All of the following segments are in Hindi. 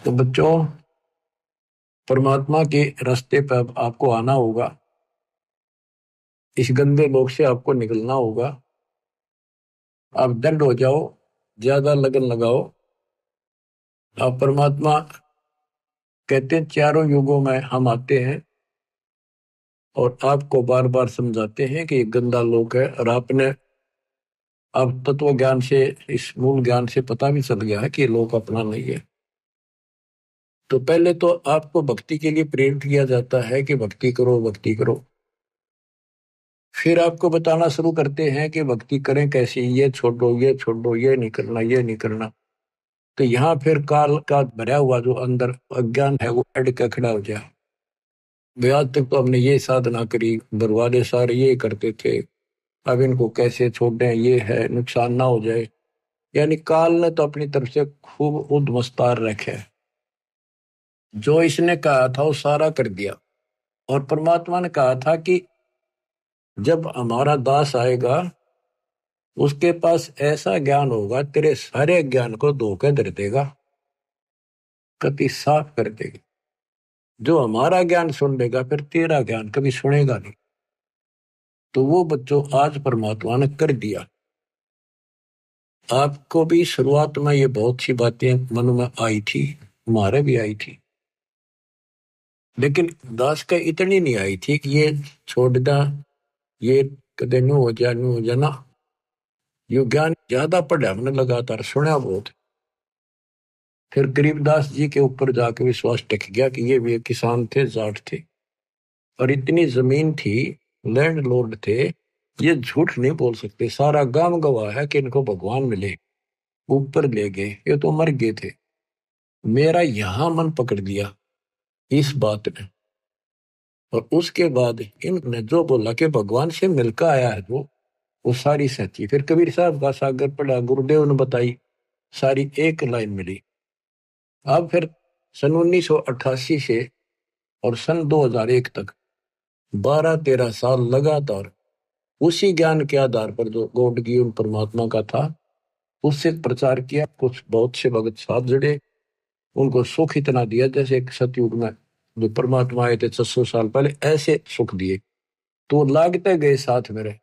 तो बच्चों, परमात्मा के रास्ते पर अब आपको आना होगा। इस गंदे लोक से आपको निकलना होगा। आप दंड हो जाओ, ज्यादा लगन लगाओ। आप परमात्मा कहते हैं चारों युगों में हम आते हैं और आपको बार बार समझाते हैं कि ये गंदा लोक है। और आपने अब तत्व ज्ञान से, इस मूल ज्ञान से पता भी चल गया है कि ये लोक अपना नहीं है। तो पहले तो आपको भक्ति के लिए प्रेरित किया जाता है कि भक्ति करो, भक्ति करो। फिर आपको बताना शुरू करते हैं कि भक्ति करें कैसी, ये छोड़ो, ये छोड़ो, ये नहीं करना, ये नहीं करना। तो यहाँ फिर काल का भरा हुआ जो अंदर अज्ञान है वो अड़ के खड़ा हो जाए। वे आज तक तो हमने ये साधना करी, दरवाजे सारे ये करते थे, अब इनको कैसे छोड़ दें, ये है नुकसान ना हो जाए। यानी काल ने तो अपनी तरफ से खूब उद्मस्तार रखे। जो इसने कहा था वो सारा कर दिया। और परमात्मा ने कहा था कि जब हमारा दास आएगा उसके पास ऐसा ज्ञान होगा तेरे सारे ज्ञान को धोखे धर देगा, कति साफ कर देगा। जो हमारा ज्ञान सुन लेगा फिर तेरा ज्ञान कभी सुनेगा नहीं। तो वो बच्चों आज परमात्मा ने कर दिया। आपको भी शुरुआत में ये बहुत सी बातें मन में आई थी, हमारे भी आई थी, लेकिन दास का इतनी नहीं आई थी कि ये छोड़ दा, ये कदे नु हो जा, नु हो जाना। ये ज्ञान ज्यादा पढ़ा, हमने लगातार सुना बहुत। फिर गरीबदास जी के ऊपर जाके विश्वास टिक गया कि ये भी किसान थे, जाट थे और इतनी जमीन थी, लैंड लॉर्ड थे। ये झूठ नहीं बोल सकते, सारा गांव गवाह है कि इनको भगवान मिले, ऊपर ले गए, ये तो मर गए थे। मेरा यहां मन पकड़ दिया इस बात ने। और उसके बाद इन्होंने जो बोला कि भगवान से मिलकर आया है वो सारी सच्ची। फिर कबीर साहब का सागर पढ़ा, गुरुदेव ने बताई, सारी एक लाइन मिली। अब फिर सन 1988 से और सन 2001 तक 12-13 साल लगातार उसी ज्ञान के आधार पर जो गॉड गिवन परमात्मा का था उससे प्रचार किया। कुछ बहुत से भगत साहब जुड़े, उनको सुख इतना दिया जैसे एक सतयुग में जो परमात्मा आए थे 600 साल पहले, ऐसे सुख दिए। तो लागते गए साथ मेरे।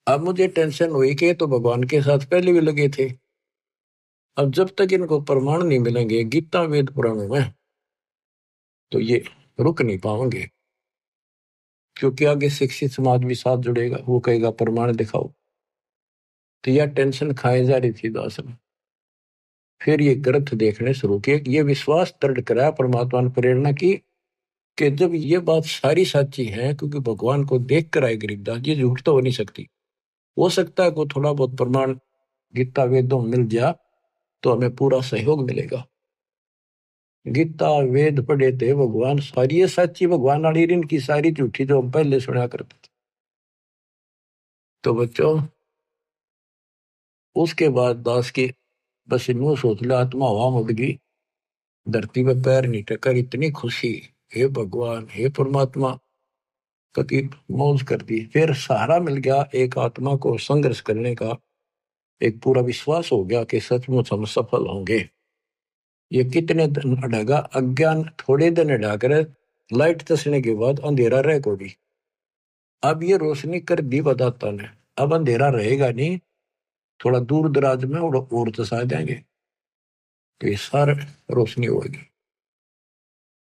अब मुझे टेंशन हुई कि ये तो भगवान के साथ पहले भी लगे थे। अब जब तक इनको प्रमाण नहीं मिलेंगे गीता वेद पुराणों में तो ये रुक नहीं पाएंगे। क्योंकि आगे शिक्षित समाज भी साथ जुड़ेगा, वो कहेगा प्रमाण दिखाओ। तो यह टेंशन खाए जा रही थी दास ने। फिर ये ग्रंथ देखने शुरू किए, ये विश्वास दृढ़ कराया परमात्मा ने प्रेरणा की कि जब ये बात सारी सच्ची है, क्योंकि भगवान को देख कर आए गरीबदास, ये झूठ तो हो नहीं सकती। हो सकता है को थोड़ा बहुत प्रमाण गीता वेदों मिल जाए तो हमें पूरा सहयोग मिलेगा। गीता वेद पढ़े थे भगवान सारी ये सच्ची भगवान वाली, इनकी सारी झूठी जो हम पहले सुना करते थे। तो बच्चों, उसके बाद दास की बस यूं सोच लिया, आत्मा हवा उड़ गई, धरती पे पैर नहीं टकर, इतनी खुशी, हे भगवान, हे परमात्मा, कति मौज कर दी। फिर सहारा मिल गया एक आत्मा को संघर्ष करने का, एक पूरा विश्वास हो गया कि सचमुच हम सफल होंगे। ये कितने दिन अड़ेगा, अज्ञान थोड़े दिन अड़ा कर लाइट चसने के बाद अंधेरा रह को भी। अब ये रोशनी कर दी बताता ने, अब अंधेरा रहेगा नहीं, थोड़ा दूर दराज में और चसा देंगे तो ये सारा रोशनी होगी।